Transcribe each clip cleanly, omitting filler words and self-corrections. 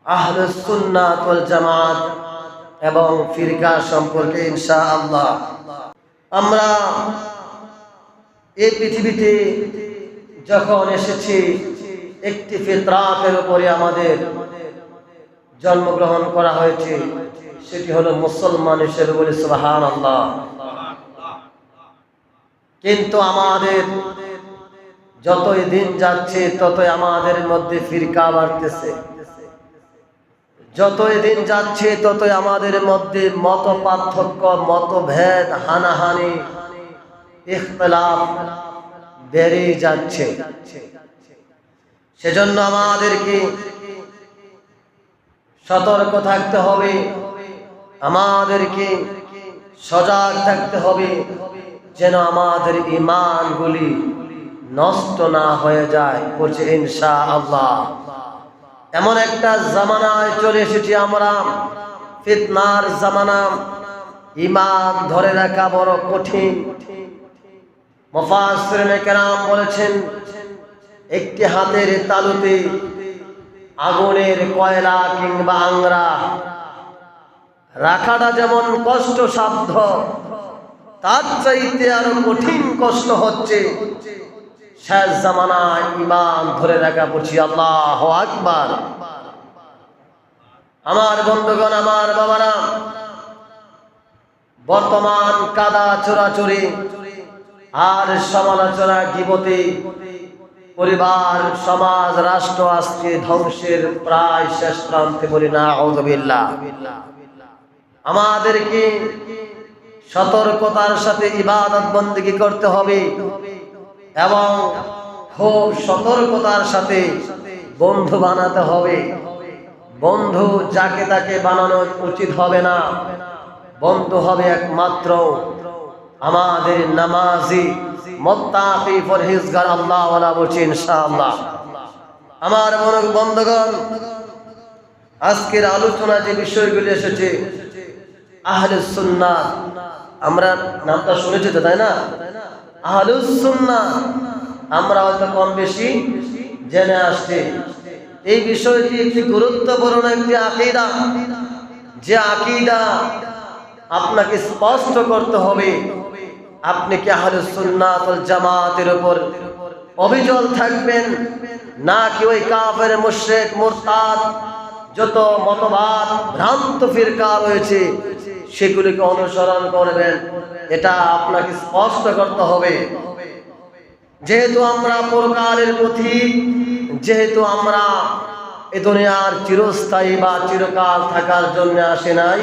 আহলুস সুন্নাত ওয়াল জামাত এবং ফিরকা সম্পর্কে ইনশাআল্লাহ। আমরা এই পৃথিবীতে যখন এসেছি একটি ফিতরাতের উপরে আমাদের জন্মগ্রহণ করা হয়েছে, সেটি হলো মুসলমান হিসেবে বলি সুবহানাল্লাহ। কিন্তু আমাদের যতই দিন যাচ্ছে ততই আমাদের মধ্যে ফিরকা বাড়তেছে, যতই দিন যাচ্ছে ততই আমাদের মধ্যে মত পার্থক্য, মতভেদ, হানাহানি, ইখতিলাফ বেড়ে যাচ্ছে। সেজন্য আমাদেরকে সতর্ক থাকতে হবে, আমাদেরকে সজাগ থাকতে হবে, যেন আমাদের ঈমানগুলি নষ্ট না হয়ে যায়। বলছে ইনশাআল্লাহ। এমন একটা জামানায় চলে এসেছি আমরা, ফিতনার জামানা। ঈমান ধরে রাখা বড় কঠিন। মুফাসসিরিনে কেরাম বলেছেন, একটি হাতের তালুতে আগুনের কয়লা কিংবা আংরা রাখাটা যেমন কষ্টসাধ্য, তার চাইতে আরো কঠিন কষ্ট হচ্ছে শেষ জামানায় ঈমান ধরে রাখা। বলছি আল্লাহু আকবার। আমার বন্ধুগণ, আমার বাবারা, বর্তমান কাদা চোরাচুরি আর সমালোচনা, গীবতে পরিবার, সমাজ, রাষ্ট্র আজকে ধ্বংসের প্রায় শেষ প্রান্তে। বলি নাউযুবিল্লাহ। আমাদেরকে সতর্কতার সাথে ইবাদত বন্দেগী করতে হবে এবং খুব সতর্কতার সাথে বন্ধু বানাতে হবে। বন্ধু যাকে তাকে বানানো উচিত হবে না। বন্ধু হবে একমাত্র আমাদের নামাজি, মুত্তাকি, পরহেজগার, আল্লাহওয়ালা। বলছি ইনশাআল্লাহ। আমার বন্ধুগণ, আজকের আলোচনা যে বিষয়গুলি এসেছে, আহলুস সুন্নাহ, আমরা নামটা শুনেছি তো, তাই না? আহলুস সুন্নাহ আমরা হয়তো কম বেশি জেনে আসছি। এই বিষয়টি একটি গুরুত্বপূর্ণ একটি আকীদা, যে আকীদা আপনাকে স্পষ্ট করতে হবে। আপনি কি আহলুস সুন্নাত ওয়াল জামাতের উপর অবিচল থাকবেন, নাকি ওই কাফের, মুশরিক, মুরতাদ যত মতবাদ, ভ্রান্ত ফিরকা রয়েছে সেগুলিকে অনুসরণ করবেন? এটা আপনাকে স্পষ্ট করতে হবে। যেহেতু আমরা পরকালের পথিক, যেহেতু আমরা এ দুনিয়ার চিরস্থায়ী বা চিরকাল থাকার জন্য আসে নাই,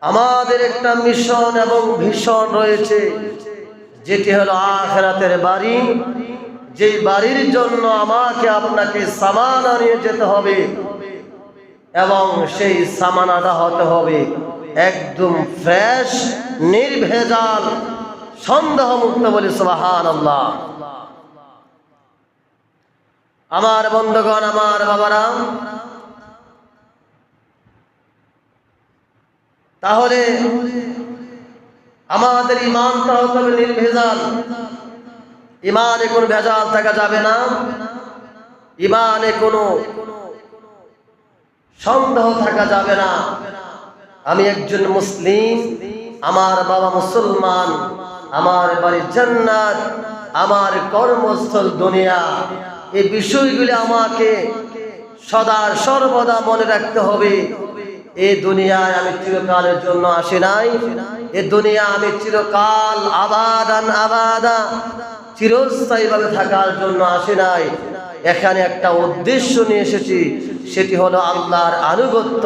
আমাদের একটা মিশন এবং ভিশন রয়েছে, যেটি হলো আখিরাতের বাড়ি। যেই বাড়ির জন্য আমাকে আপনাকে সামানা নিয়ে যেতে হবে এবং সেই সামানাটা হতে হবে একদম ফ্রেশ, নির্ভেজাল, সন্দেহ মুক্ত। বলি সুবহানাল্লাহ। আমার বন্ধুগণ, আমার বাবারা, তাহলে আমাদের ঈমানটা হতে হবে নির্ভেজাল। ঈমানে কোনো ভেজাল থাকা যাবে না, ঈমানে কোনো সন্দেহ থাকা যাবে না। আমি একজন মুসলিম, আমার বাবা মুসলমান, আমার বাড়ি জান্নাত, আমার কর্মস্থল দুনিয়া। এই বিষয়গুলি আমাকে সদা সর্বদা মনে রাখতে হবে। এই দুনিয়ায় আমি চিরকালের জন্য আসি নাই। এই দুনিয়া আমি চিরকাল আবাদান আবাদা, চিরস্থায়ীভাবে থাকার জন্য আসি নাই। এখানে একটা উদ্দেশ্য নিয়ে এসেছি, সেটি হলো আল্লাহর আনুগত্য।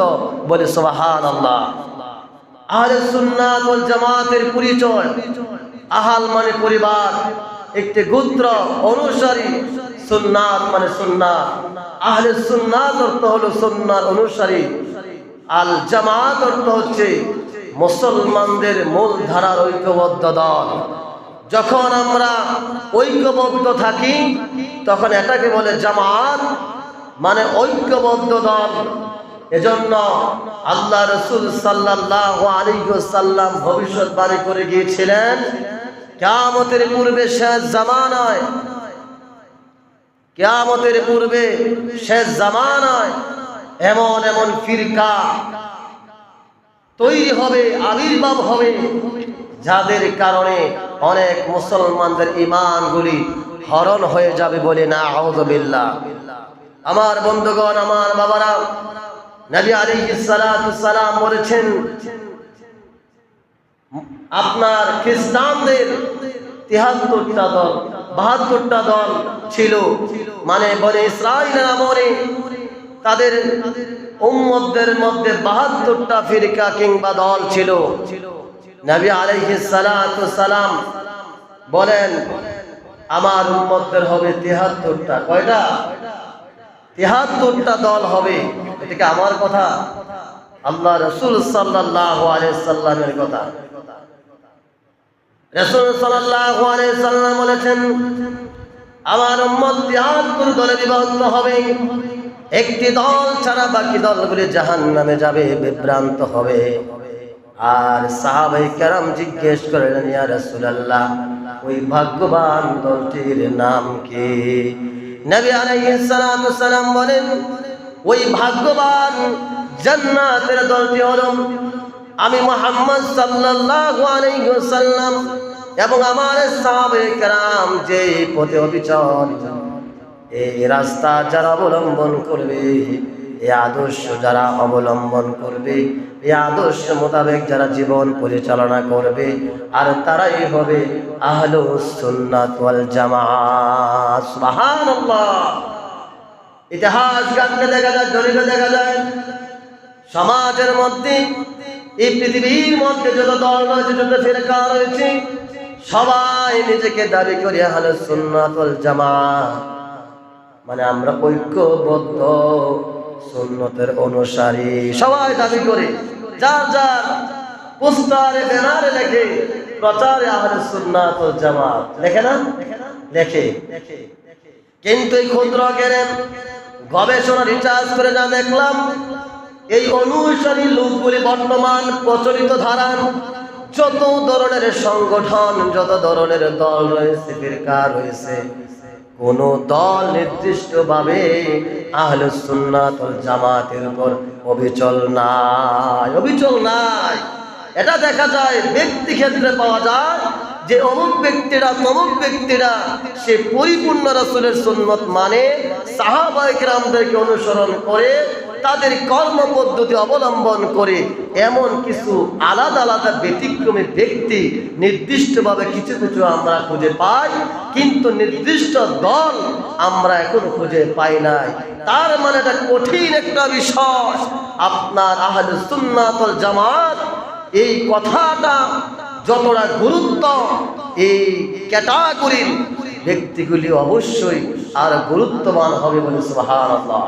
বলে সুবহানাল্লাহ। আহলুস সুন্নাত ওয়াল জামাতের পরিচয়, আহাল মানে পরিবার, একটি গোত্র, অনুসারী। সুন্নাত মানে সুন্নাহ। আহলুস সুন্নাত অর্থ হলো সুন্নাহর অনুসারী। আল জামাত অর্থ হচ্ছে মুসলমানদের মূল ধারার ঐক্যবদ্ধ দল। যখন আমরা ঐক্যবদ্ধ থাকি তখন এটাকে বলে জামাত, মানে ঐক্যবদ্ধ দল। এজন্য আল্লাহ রাসূল সাল্লাল্লাহু আলাইহি ওয়াসাল্লাম ভবিষ্যৎবাণী করে গিয়েছিলেন, কিয়ামতের পূর্বে শেষ জামানায়, কিয়ামতের পূর্বে শেষ জামানায় এমন এমন ফিরকা তৈরি হবে, আবির্ভাব হবে, যাদের কারণে অনেক মুসলমানদের ঈমানগুলি হরণ হয়ে যাবে বলে না আউযুবিল্লাহ। আমার বন্ধুগণ, আমার বাবারা, নবী আলাইহিস সালাতু সালাম বলেছেন, আপনার খ্রিস্টানদের ৭৩টা দল ৭২টা দল ছিল, মানে বনে ইসরাঈলের আমলে তাদের উম্মতদের মধ্যে ৭২টা ফিরকা কিংবা দল ছিল। নবী আলাইহিস সালাতু সালাম বলেন, আমার উম্মতদের হবে ৭৩টা। কয়টা? ৭৩টা দল হবে। এটা কি আমার কথা? আল্লাহ রাসূল সাল্লাল্লাহু আলাইহি সাল্লামের কথা। রাসূল সাল্লাল্লাহু আলাইহি সাল্লাম বলেছেন, আমার উম্মত ৭৩ দলে বিভক্ত হবে, একটি দল ছাড়া বাকি দলগুলি জাহান্নামে যাবে, বিভ্রান্ত হবে। আর সাহাবায়ে কেরাম জিজ্ঞেস করলেন, ইয়া রাসূলুল্লাহ, ওই ভাগ্যবান দলটির নাম কি? নবী আলাইহিস সালাতু সালাম বলেন, ওই ভাগ্যবান জান্নাতের দলটি হলো আমি মুহাম্মদ সাল্লাল্লাহু আলাইহি ওয়াসাল্লাম এবং আমার সাহাবায়ে কেরাম যে পথে অবিচল, এই রাস্তা যারা অবলম্বন করবে, এই আদর্শ যারা অবলম্বন করবে, এই আদর্শ মোতাবেক যারা জীবন পরিচালনা করবে, আর তারাই হবে আহলুস সুন্নাত ওয়াল জামাত। সুবহানাল্লাহ। ইতিহাস ঘাটলে দেখা যায়, জরিপে দেখা যায়, সমাজের মধ্যে, এই পৃথিবীর মধ্যে যত দল রয়েছে, যত ফিরকা রয়েছে, সবাই নিজেকে দাবি করে আহলুস সুন্নাত ওয়াল জামাত, মানে আমরা ঐক্যবদ্ধ সুন্নতের অনুসারী, সবাই দাবি করে। যার যার পোস্টারে ব্যানারে লেখে প্রচারে আহলুস সুন্নাত ওয়াল জামাত, লেখে না? লেখে। কিন্তু এই ক্ষুদ্র জ্ঞানের গবেষণা রিসার্চ করে যা দেখলাম, এই অনুসারী লোকগুলি বর্তমান প্রচলিত ধারার যত ধরনের সংগঠন, যত ধরনের দল রয়েছে, ফিরকা রয়েছে, কোন দল নির্দিষ্টভাবে আহলুস সুন্নাত ওয়াল জামাতের উপর অবিচল নাই, অবিচল নাই। এটা দেখা যায়, ব্যক্তি ক্ষেত্রে পাওয়া যায় যে অমুক ব্যক্তিরা তমুক ব্যক্তিরা সে পরিপূর্ণ রাসূলের সুন্নত মানে, সাহাবায়ে কেরামদেরকে অনুসরণ করে, তাদের কর্ম পদ্ধতি অবলম্বন করে। এমন কিছু আলাদা আলাদা ব্যতিক্রমী ব্যক্তি নির্দিষ্টভাবে কিছু কিছু আমরা খুঁজে পাই, কিন্তু নির্দিষ্ট দল আমরা এখনো খুঁজে পাই নাই। তার মানে এটা কঠিন একটা বিষয়। আপনার আহলুস সুন্নাত ওয়াল জামাত, এই কথাটা যতটা গুরুত্ব, এই ক্যাটাগরির ব্যক্তিগুলি অবশ্যই আর গুরুত্ববান হবে বলে। সুবহানাল্লাহ।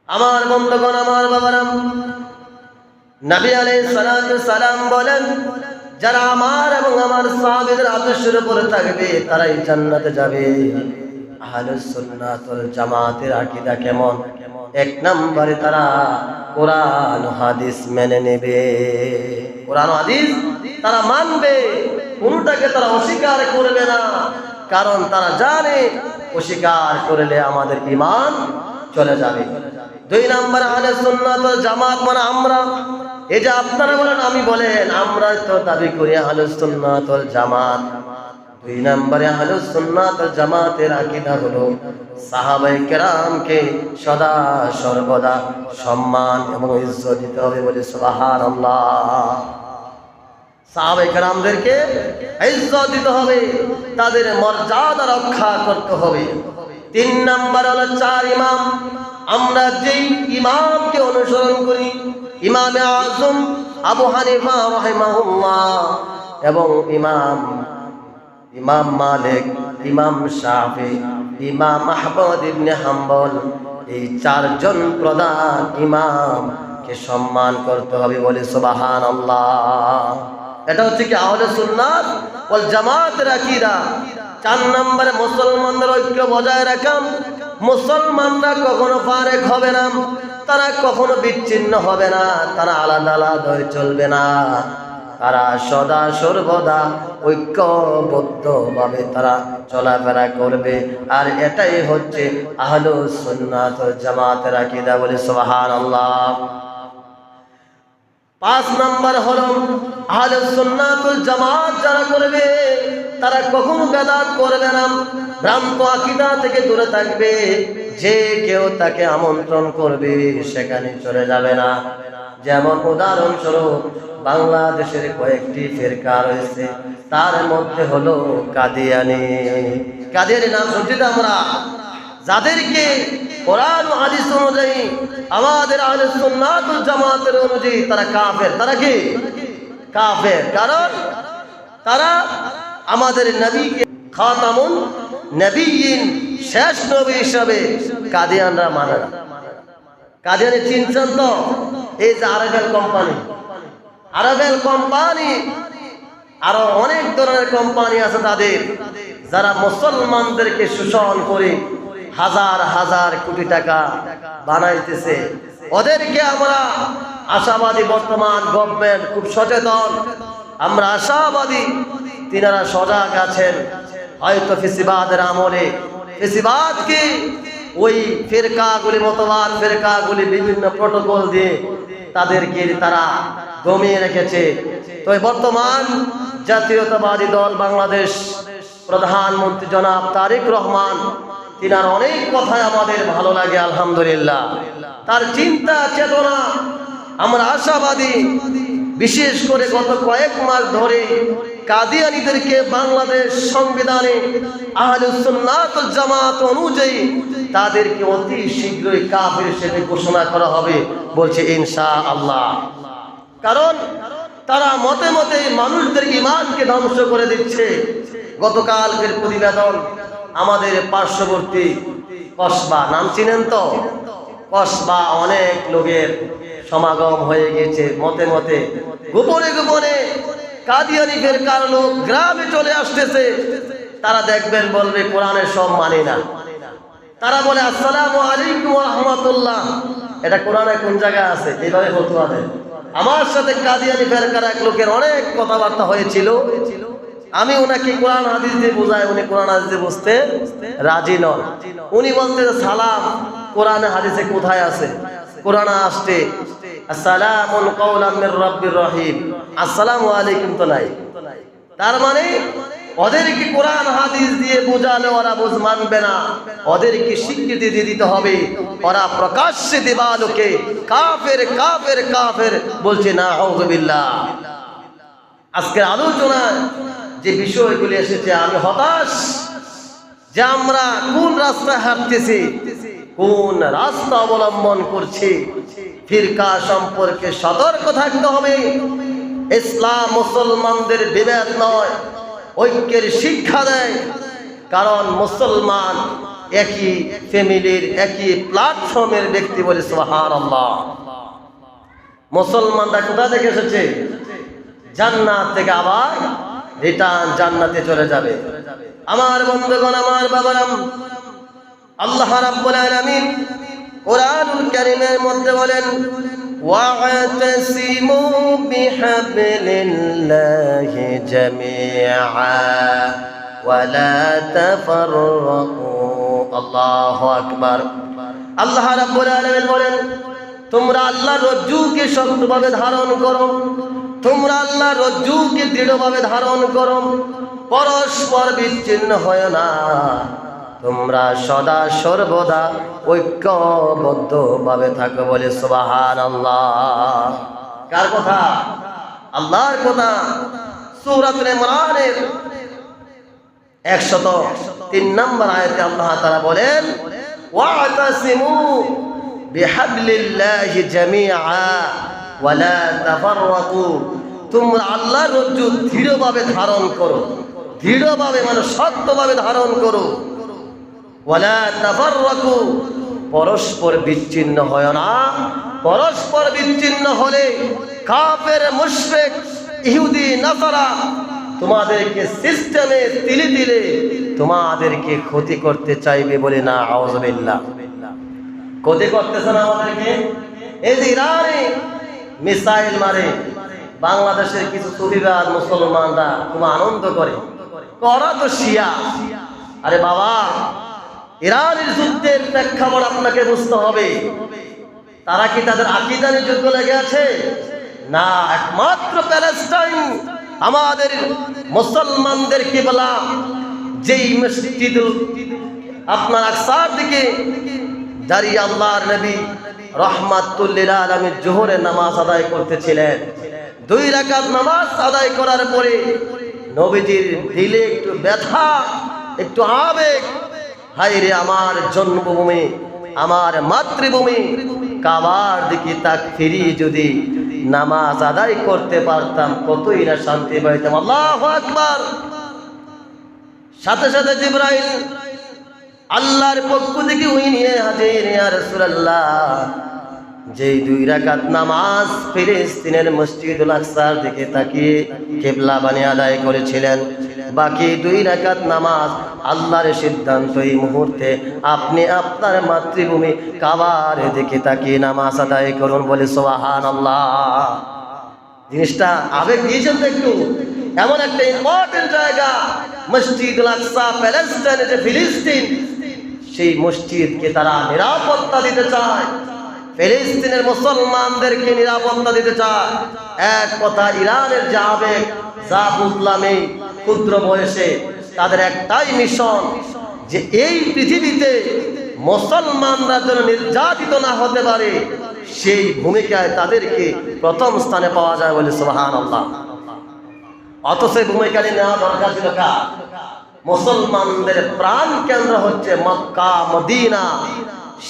আমার বন্ধুগণ, আমার বাবারা, নবী আলাইহিস সালাতু সালাম বলেন, যারা আমার এবং আমার সাহাবীদের আদর্শের উপরে থাকবে তারাই জান্নাতে যাবে। আহলুস সুন্নাত ওয়াল জামাতের আকীদা কেমন? এক নম্বরে তারা কোরআন হাদিস মেনে নেবে। কোরআন হাদিস তারা মানবে, কোনটাকে তারা অস্বীকার করবে না, কারণ তারা জানে অস্বীকার করলে আমাদের ঈমান চলে যাবে। দুই নম্বর, আহলুস সুন্নাত ওয়াল জামাত মানে আমরা, এই যে আপনারা বলেন, আমি বলেন, আমরা তো দাবি করি আহলুস সুন্নাত ওয়াল জামাত। দুই নম্বরে আহলুস সুন্নাত ওয়াল জামাতের আকীদা হলো সাহাবায়ে কেরামকে সদা সর্বদা সম্মান এবং ইজ্জত দিতে হবে বলে। সুবহানাল্লাহ। সাহাবায়ে কেরামদেরকে ইজ্জত দিতে হবে, তাদের মর্যাদা রক্ষা করতে হবে। তিন নম্বর হলো চার ইমাম। আমরা যেই ইমামকে অনুসরণ করি, ইমামে আযম আবু হানিফা রাহিমাহুল্লাহ এবং ইমাম মালিক, ইমাম শাফি, ইমাম আহমদ ইবনে হাম্বল, এই চারজন প্রধান ইমামকে সম্মান করতে হবে বলে। সুবহানাল্লাহ। এটা হচ্ছে কি আহলে সুন্নাত ওয়াল জামাতের আকীদা। ৪ নম্বরে মুসলমানদের ঐক্য বজায় রাখা। মুসলমানরা কখনো ফারেক হবে না, তারা কখনো বিচ্ছিন্ন হবে না, তারা আলাদা আলাদা হয়ে চলবে না। তারা সদা সর্বদা ঐক্যবদ্ধভাবে তারা চলাফেরা করবে। আর এটাই হচ্ছে আহলুস সুন্নাত ওয়াল জামাতের আকীদা। বলে সুবহানাল্লাহ। 5 নাম্বার হলো আহলুস সুন্নাত ওয়াল জামাত যারা করবে তারা কখনো বেদাত করবে না, ভ্রান্ত আকীদা থেকে দূরে থাকবে। যে কেউ তাকে আমন্ত্রণ করবে সেখানে চলে যাবে না। যেমন উদাহরণস্বরূপ বাংলাদেশের কয়েকটি ফিরকা রয়েছে, তার মধ্যে হলো কাদিয়ানী। কাদিয়ানী নাম শুনছি তো আমরা, যাদেরকে কোরআন ও হাদিস অনুযায়ী আমাদের আহলে সুন্নাত ওয়াল জামাতের অনুযায়ী তারা কাফের। তারা কি কাফের? কারণ তারা আমাদের নবীকে খাতামুন নবিয়্যিন শেষ নবী হিসাবে কাদিয়ানরা মানে না। কাদিয়ানি চিনছেন তো? এই যে আরাবেল কোম্পানি, আরাবেল কোম্পানি আরো অনেক ধরনের কোম্পানি আছে তাদের, যারা মুসলমানদেরকে শোষণ করে হাজার হাজার কোটি টাকা বানাইতেছে। ওদেরকে আমরা আশাবাদী, বর্তমান গভর্নমেন্ট খুব সচেতন, আমরা আশাবাদী তিনারা সজাগ আছেন। হয়তো ফেসিবাদের আমলে ফেসিবাদকে ওই ফেরকাগুলি, মতবাদ ফেরকাগুলি বিভিন্ন প্রটোকল দিয়ে তাদেরকে তারা দমিয়ে রেখেছে। তো বর্তমান জাতীয়তাবাদী দল বাংলাদেশ প্রধানমন্ত্রী জনাব তারেক রহমান, তিনার অনেক কথাই আমাদের ভালো লাগে আলহামদুলিল্লাহ। তার চিন্তা চেতনা আমরা আশাবাদী। বিশেষ করে গত কয়েক মাস ধরে কাদিয়ানীদেরকে বাংলাদেশ সংবিধানে আহলুস সুন্নাত ওয়াল জামাত অনুযায়ী তাদেরকে অতি শীঘ্রই কাফের হিসেবে ঘোষণা করা হবে বলছে ইনশাআল্লাহ। কারণ তারা মতে মতে মানুষদের ঈমানকে ধ্বংস করে দিচ্ছে। গতকালকের প্রতিবেদন আমাদের পার্শ্ববর্তী কসবা, নাম চিনেন তো? কসবা অনেক লোকের সমাগম হয়ে গেছে। মতে মতে গোপনে গোপনে কাদিয়ানী ফিরকার লোক গ্রামে চলে আসতেছে। তারা দেখবেন বলবে কোরআনের সব মানি না। তারা বলে আসসালামু আলাইকুম ওয়া রাহমাতুল্লাহ, এটা কোরআনে কোন জায়গায় আছে? এইভাবে ফতোয়া দেয়। আমার সাথে কাদিয়ানী ফিরকার এক লোকের অনেক কথাবার্তা হয়েছিল। আমি ওনাকে কোরআন হাদিস দিয়ে বোঝাই, উনি কোরআন হাদিস দিয়ে বুঝতে রাজি নন। উনি বলতে সালাম কোরআনে হাদিসে কোথায় আছে? কোরআনে আসছে আসসালামুন কাওলাম মির রাব্বির রহিম, আসসালামু আলাইকুম তো নাই। তার মানে ওদেরকে কোরআন হাদিস দিয়ে বোঝালে ওরা বুঝ মানবে না, ওদেরকে স্বীকৃতি দিয়ে দিতে হবে। ওরা প্রকাশ্যে দিবালোকে কাফের কাফের কাফের বলছে নাউযুবিল্লাহ। আজকের আলোচনায় যে বিষয়গুলি এসেছে, আমি হতাশ যে আমরা কোন রাস্তায় হাঁটতেছি, কোন রাস্তা অবলম্বন করছি। ফিরকা সম্পর্কে সতর্ক থাকতে হবে। ইসলাম মুসলমানদের বিভেদ নয়, ঐক্যের শিক্ষা দেয়। কারণ মুসলমান একই ফ্যামিলির, একই প্ল্যাটফর্মের ব্যক্তি বলে সুবহানাল্লাহ। মুসলমানরা কোথা থেকে এসেছে? জান্নাত থেকে আবার রিটার্ন জান্নাতে চলে যাবে। আমার বন্ধুগণ, আমার বাবারাম, আল্লাহ রাব্বুল আলামিন কোরআনুল কারীমের মধ্যে বলেন ওয়া'তাসিমু বিহাবলিল্লাহি জামিআ ওয়া লা তাফাররাকু। আল্লাহু আকবার। আল্লাহ রাব্বুল আলামিন বলেন তোমরা আল্লাহর রজ্জুকে শক্তভাবে ধারণ করো, তোমরা আল্লাহর রজ্জুকে দৃঢ়ভাবে ধারণ করো, পরস্পর বিচ্ছিন্ন হয় না, তোমরা সদা সর্বদা ঐক্যবদ্ধভাবে থাকো বলে সুবহানাল্লাহ। কার কথা? আল্লাহর কথা। সূরাতুল ইমরানের 103 নম্বর আয়াতে আল্লাহ তাআলা বলেন ওয়া'তাসিমু বিহাবলিল্লাহি জামিআ ওয়া লা তাফাররাকু। তোমরা আল্লাহর রজ্জু দৃঢ়ভাবে ধারণ করো, দৃঢ়ভাবে মানে শক্তভাবে ধারণ করো। ওয়ালা তাফাররাকু, পরস্পর বিচ্ছিন্ন হয় না। পরস্পর বিচ্ছিন্ন হলে কাফের, মুশরিক, ইহুদি, নাসারা তোমাদেরকে সিস্টেমে তিলে তিলে তোমাদেরকে ক্ষতি করতে চাইবে বলে না আউযুবিল্লাহ। ক্ষতি করতেছে না আমাদেরকে। এই যে ইরানে মিসাইল মারে, বাংলাদেশের কিছু সুফিবাদ মুসলমানরা খুব আনন্দ করে, করা তো শিয়া। আরে বাবা, ইরানের যুদ্ধের প্রেক্ষাপট আপনাকে বুঝতে হবে। তারা কি তাদের আকীদা নিয়ে যুদ্ধ লেগে আছে? না, একমাত্র প্যালেস্টাইন আমাদের মুসলমানদের কিবলা, যেই মসজিদুল আপনার আকসার দিকে দাঁড়িয়ে আল্লাহর নবী রাহমাতুল লিল আলামিন জোহরের নামাজ আদায় করতেছিলেন। 2 রাকাত নামাজ আদায় করার পরে নবীজির দিলে একটু ব্যথা, একটু আবেগ, হায় রে আমার জন্মভূমি, আমার মাতৃভূমি কাবার দিকে তাক ফিরিয়ে যদি নামাজ আদায় করতে পারতাম কতই না শান্তি পাইতাম। আল্লাহু আকবার। সাথে সাথে জিবরাইল আল্লাহর পক্ষ থেকে ওই নিয়ে হাজির, ইয়া রাসূলুল্লাহ, যেই 2 রাকাত নামাজ ফিলিস্তিনের মসজিদুল আকসার দিকে তাকিয়ে কিবলা বানিয়ে আদায় করেছিলেন, বাকি 2 রাকাত নামাজ আল্লাহর সিদ্ধান্ত এই মুহূর্তে আপনি আপনার মাতৃভূমি কাবার দিকে তাকিয়ে নামাজ আদায় করুন। বলে সুবহানাল্লাহ। জিনিসটা আবেগ দিয়েছেন তো একটু। এমন একটা ইম্পর্টেন্ট জায়গা মসজিদুল আকসা, প্যালেস্টাইনে যে ফিলিস্তিন, সেই মসজিদকে তারা নিরাপত্তা দিতে চায়, ফিলিস্তিনের মুসলমানদেরকে নিরাপত্তা দিতে চায়। এক কথা, ইরানের যে আবেগ, যা বুঝলাম এই ক্ষুদ্র বয়সে, তাদের একটাই মিশন যে এই পৃথিবীতে মুসলমানরা যেন নির্যাতিত না হতে পারে, সেই ভূমিকায় তাদেরকে প্রথম স্থানে পাওয়া যায়। বলে সুবহানাল্লাহ। অথচ ভূমিকা নেওয়া দরকার ছিল কার? মুসলমানদের প্রাণ কেন্দ্র হচ্ছে মক্কা মদিনা।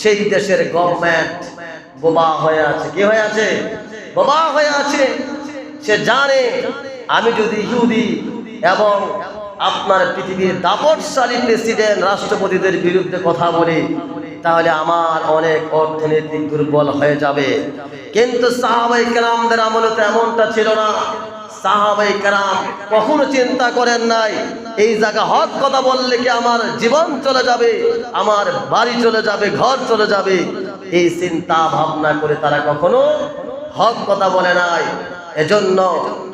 সেই দেশের গভর্নমেন্ট বোবা হয়ে আছে। কি হয়ে আছে? বোবা হয়ে আছে। সে জানে আমি যদি ইহুদি এবং আপনার পৃথিবীর দাপটশালী প্রেসিডেন্ট রাষ্ট্রপতিদের বিরুদ্ধে কথা বলি, তাহলে আমার অনেক অর্থনৈতিক দুর্বল হয়ে যাবে। কিন্তু সাহাবায়ে কেরামদের আমলে তো এমনটা ছিল না। সাহাবায়ে কেরাম কখনো চিন্তা করেন নাই এই জায়গা হক কথা বললে কি আমার জীবন চলে যাবে, আমার বাড়ি চলে যাবে, ঘর চলে যাবে। এই চিন্তা ভাবনা করে তারা কখনো হক কথা বলে নাই। এজন্য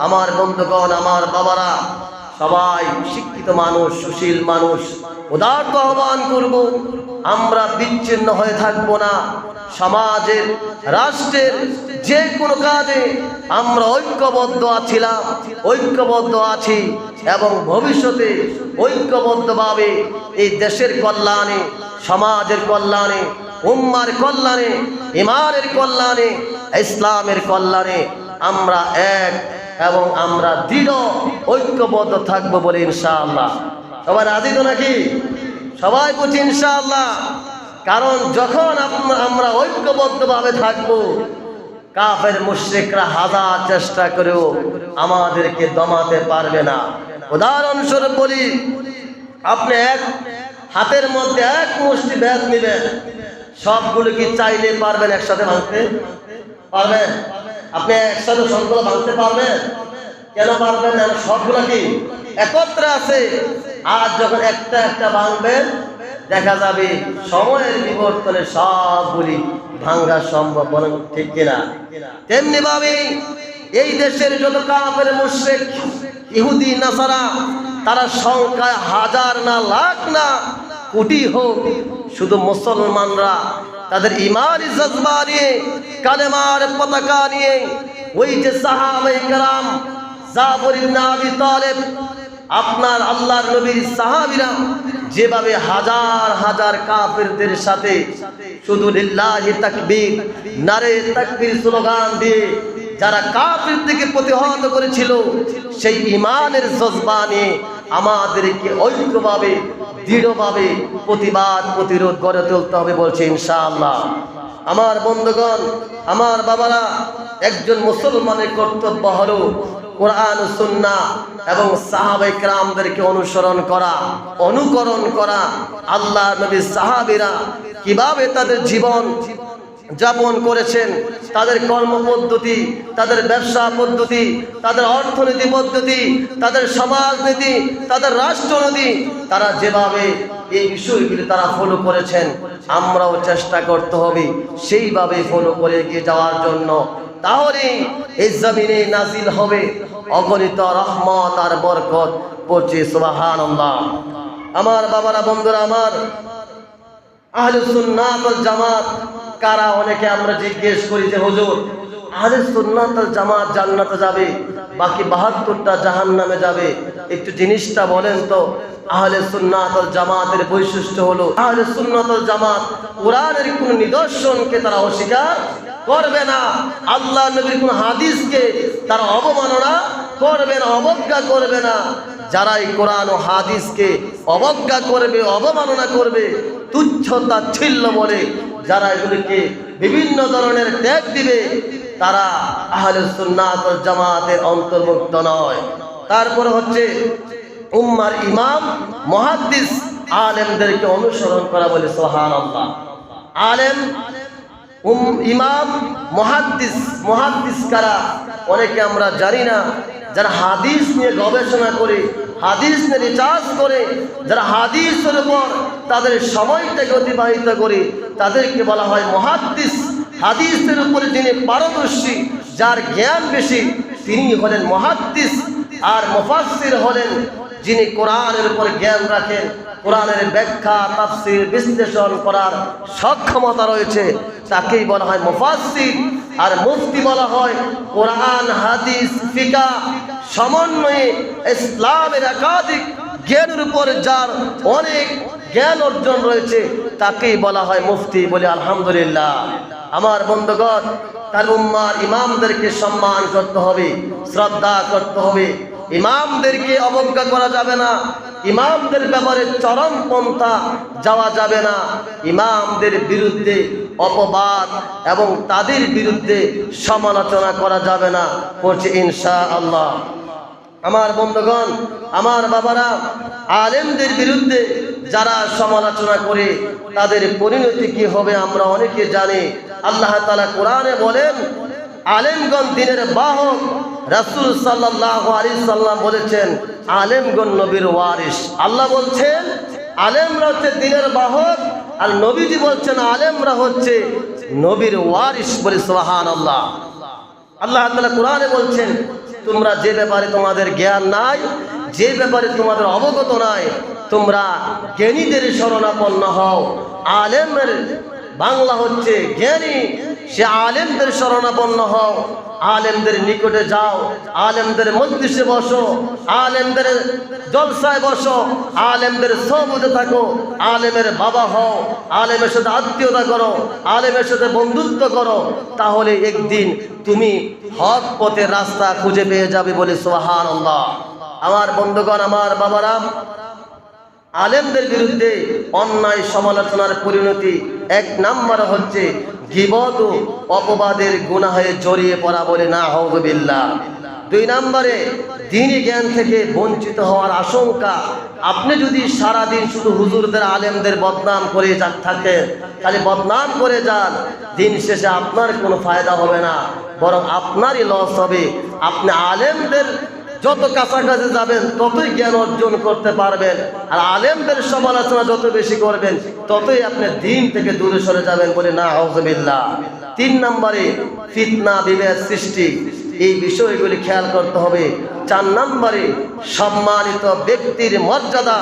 আমার বন্ধুগণ, আমার বাবারা, সবাই শিক্ষিত মানুষ, সুশীল মানুষ, উদারত আহ্বান করব, আমরা বিচ্ছিন্ন হয়ে থাকবো না। সমাজের, রাষ্ট্রের যে কোনো কাজে আমরা ঐক্যবদ্ধ আছিলাম, ঐক্যবদ্ধ আছি এবং ভবিষ্যতে ঐক্যবদ্ধভাবে এই দেশের কল্যাণে, সমাজের কল্যাণে, উম্মার কল্যাণে, ইমানের কল্যাণে, ইসলামের কল্যাণে আমরা এক এবং আমরা দৃঢ় ঐক্যবদ্ধ থাকবো বলে ইনশাআল্লাহ। সবাই রাজি তো নাকি? সবাই বলছি ইনশাআল্লাহ। কারণ যখন আমরা ঐক্যবদ্ধভাবে থাকবো, কাফের মুশরিকরা হাজার চেষ্টা করেও আমাদেরকে দমাতে পারবে না। উদাহরণস্বরূপ বলি, আপনি এক হাতের মধ্যে এক মুষ্টি বেত নেবেন, সবগুলো কি চাইলে পারবেন একসাথে ভাঙতে? পারবেন? আপনি একসাথে সবগুলো ভাঙতে পারবেন? কেন পারবেন না? সবগুলো কি একত্রে আছে। আর যখন একটা একটা ভাঙবেন, দেখা যাবে সময়ের বিবর্তনে সবগুলি ভাঙ্গা সম্ভব। বলেন ঠিক কিনা? তেমনি ভাবে এই দেশের যত কাফের মুশরিক, ইহুদি, নাসারা, তারা সংখ্যায় হাজার না লাখ না কোটি হোক, শুধু মুসলমানরা তাদের ঈমানি জজবা নিয়ে, কালেমার পতাকা নিয়ে, ওই যে সাহাবায়ে কেরাম, জাফর ইবনে আবি তালেব, আপনার আল্লাহর নবীর সাহাবীরা যেভাবে হাজার হাজার কাফেরদের সাথে শুধু লিল্লাহি তাকবীর, নারে তাকবীর স্লোগান দিয়ে যারা কাফেরদেরকে প্রতিহত করেছিল, সেই ঈমানের জজবা নিয়ে আমাদেরকে ঐক্যভাবে, দৃঢ়ভাবে প্রতিবাদ, প্রতিরোধ গড়ে তুলতে হবে বলছে ইনশাআল্লাহ। আমার বন্ধুগণ, আমার বাবারা, একজন মুসলমানের কর্তব্য হলো কোরআন ও সুন্নাহ এবং সাহাবায়ে কেরামদেরকে অনুসরণ করা, অনুকরণ করা। আল্লাহ নবীর সাহাবীরা কিভাবে তাদের জীবন যাপন করেছেন, তাদের কর্ম পদ্ধতি, তাদের ব্যবসা পদ্ধতি, তাদের অর্থনীতি পদ্ধতি, তাদের সমাজনীতি, তাদের রাষ্ট্রনীতি, তারা যেভাবে এই বিষয়গুলি তারা ফলো করেছেন, আমরাও চেষ্টা করতে হবে সেইভাবে ফলো করে এগিয়ে যাওয়ার জন্য। তাহলে এই জমিনে নাজিল হবে অগণিত রহমত আর বরকত। পড়ছি সুবহানাল্লাহ। আমার বাবারা, বন্ধুরা আমার, আহলে সুন্নাত ওয়াল জামাত কারা? অনেকে আমরা জিজ্ঞেস করি যে হুজুর, আহলে সুন্নাত ওয়াল জামাত জান্নাতে যাবে, বাকি 72টা জাহান্নামে যাবে, একটু জিনিসটা বলেন তো। আহলে সুন্নাত ওয়াল জামাতের বৈশিষ্ট্য হলো, আহলে সুন্নাত ওয়াল জামাত কোরআনের কোন নিদর্শনকে তারা অস্বীকার করবে না, আল্লাহ নবীর কোন হাদিসকে তারা অবমাননা করবে না, অবজ্ঞা করবে না। যারা এই কোরআন ও হাদিসকে অবজ্ঞা করবে, অবমাননা করবে, তুচ্ছতা ছিল্ল বলে যারা এগুলিকে বিভিন্ন ধরনের ট্যাগ দিবে, তারা আহলে সুন্নাত ওয়াল জামাতের অন্তর্ভুক্ত নয়। তারপরে হচ্ছে উম্মার ইমাম মুহাদ্দিস আলেমদেরকে অনুসরণ করা বলে সুবহানাল্লাহ। আলেম ইমাম মুহাদ্দিস কারা? অনেকে আমরা জানি না। যারা হাদিস নিয়ে গবেষণা করে, হাদিস নিয়ে রিসার্চ করে, যারা হাদিসের উপর তাদের সময়টাকে অতিবাহিত করে, তাদেরকে বলা হয় মুহাদ্দিস। হাদিসের উপরে যিনি পারদর্শী, যার জ্ঞান বেশি, তিনি হলেন মুহাদ্দিস। আর মুফাসসির হলেন যিনি কোরআনের উপর জ্ঞান রাখেন, কোরআনের ব্যাখ্যা, তাফসীর, বিশ্লেষণ করার সক্ষমতা রয়েছে, তাকেই বলা হয় মুফাসসির। আর মুফতি বলা হয় কোরআন, হাদিস, ফিকহ সমন্বয়ে ইসলামের একাধিক জ্ঞানের উপর যার অনেক জ্ঞান অর্জন রয়েছে, তাকেই বলা হয় মুফতি। বলে আলহামদুলিল্লাহ। আমার বন্ধুগণ, তার উম্মার ইমামদেরকে সম্মান করতে হবে, শ্রদ্ধা করতে হবে, ইমামদেরকে অবজ্ঞা করা যাবে না, ইমামদের ব্যাপারে চরমপন্থা যাওয়া যাবে না, ইমামদের বিরুদ্ধে অপবাদ এবং তাদের বিরুদ্ধে সমালোচনা করা যাবে না। পড়ছি ইনশাআল্লাহ। আমার বন্ধুগণ, আমার বাবারা, আলেমদের বিরুদ্ধে যারা সমালোচনা করে তাদের পরিণতি কি হবে আমরা অনেকে জানি। আল্লাহ তাআলা কোরআনে বলেন, আলেমগণ দিনের বাহক। রাসূল সাল্লাল্লাহু আলাইহি সাল্লাম বলেছেন, আলেমগণ নবীর ওয়ারিস। আল্লাহ বলছেন আলেমরা হচ্ছে দিনের বাহক, আর নবীজি বলছেন আলেমরা হচ্ছে নবীর ওয়ারিস। বলে সুবহানাল্লাহ। আল্লাহ তাআলা কোরআনে বলছেন, তোমরা যে ব্যাপারে তোমাদের জ্ঞান নাই, যে ব্যাপারে তোমাদের অবগত নাই, তোমরা জ্ঞানীদের শরণাপন্ন হও। আলেমের বাংলা হচ্ছে জ্ঞানী, সে আলেমদের শরণাপন্ন হও, আলেমদের নিকটে যাও, আলেমদের মজলিসে বসো, আলেমদের জলসায় বসো, আলেমদের সোহবতে থাকো, আলেমের বাবা হও, আলেমের সাথে আত্মীয়তা করো, আলেমের সাথে বন্ধুত্ব করো, তাহলে একদিন তুমি হক পথের রাস্তা খুঁজে পেয়ে যাবে। বলে সুবহানাল্লাহ। আমার বন্ধুগণ, আমার বাবারা, আলেমদের বিরুদ্ধে অন্যায় সমালোচনার পরিণতি এক নাম্বার হচ্ছে গীবত ও অপবাদের গুনাহে জড়িয়ে পড়া। বলে নাউযুবিল্লাহ। দুই নম্বরে দ্বীনি জ্ঞান থেকে বঞ্চিত হওয়ার আশঙ্কা। আপনি যদি সারাদিন শুধু হুজুরদের, আলেমদের বদনাম করে থাকেন, খালি বদনাম করে যান, দিন শেষে আপনার কোনো ফায়দা হবে না, বরং আপনারই লস হবে। আপনি আলেমদের যত কাছাকাছি যাবেন ততই জ্ঞান অর্জন করতে পারবেন, আর আলেমদের সমালোচনা যত বেশি করবেন ততই আপনি দ্বীন থেকে দূরে সরে যাবেন। বলে নাউযুবিল্লাহ। তিন নম্বরে ফিতনা, বিভেদ সৃষ্টি, এই বিষয়গুলি খেয়াল করতে হবে। চার নম্বরে সম্মানিত ব্যক্তির মর্যাদা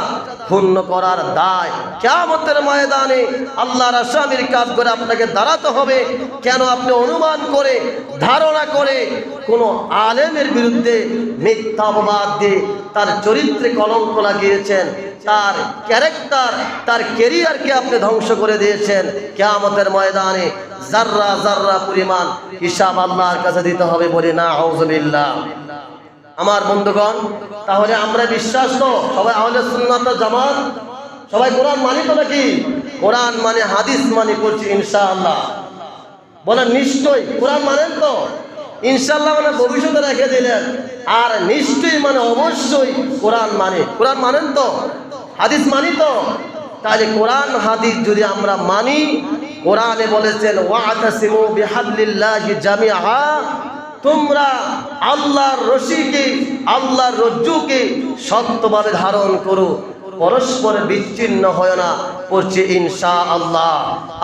ক্ষুণ্ণ করার দায় কিয়ামতের ময়দানে আল্লাহর আসামির কাজ করে আপনাকে দাঁড়াতে হবে। কেন? আপনি অনুমান করে, ধারণা করে কোনো আলেমের বিরুদ্ধে মিথ্যা অপবাদ দিয়ে তার চরিত্রে কলঙ্ক লাগিয়েছেন, তার ক্যারেক্টার, তার ক্যারিয়ারকে আপনি ধ্বংস করে দিয়েছেন। কিয়ামতের ময়দানে যাররা যাররা পরিমাণ হিসাব আল্লাহর কাছে দিতে হবে। বলি নাউযুবিল্লাহ। আমার বন্ধুগণ, তাহলে আমরা বিশ্বাস তো সবাই আহলে সুন্নাত ওয়াল জামাত, সবাই কোরআন মানি তো নাকি? কোরআন মানে, হাদিস মানে, করছি ইনশাআল্লাহ। বলেন নিশ্চয়ই কোরআন মানেন তো? ইনশাআল্লাহ মানে ভবিষ্যতে রেখে দিলেন, আর নিশ্চয়ই মানে অবশ্যই কোরআন মানে। কোরআন মানেন তো? হাদিস মানি তো? তাহলে কোরআন হাদিস যদি আমরা মানি, কোরআনে বলেছেন ওয়াতাসিমু বিহাবলিল্লাহি জামিআ, তোমরা আল্লাহর রশিকে, আল্লাহর রজ্জুকে শক্তভাবে ধারণ করো, পরস্পর বিচ্ছিন্ন হয় না। পড়ছি ইনশাআল্লাহ।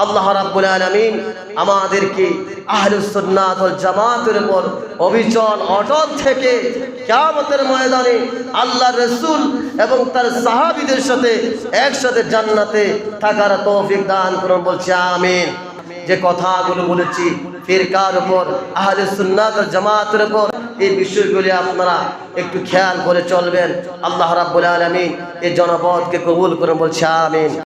আল্লাহ রাব্বুল আলামিন আমাদেরকে আহলুস সুন্নাত ওয়াল জামাতের উপর অবিচল অটল থেকে কিয়ামতের ময়দানে আল্লাহর রাসূল এবং তার সাহাবীদের সাথে একসাথে জান্নাতে থাকার তৌফিক দান করুন, বলছি আমিন। যে কথাগুলো বলেছি ফিরকার উপর, আহলে সুন্নাত ওয়াল জামাতের উপর, এই বিষয়গুলি আপনারা একটু খেয়াল করে চলবেন। আল্লাহ রাব্বুল আলামিন এই জনপদকে কবুল করুন, বলছি আমিন।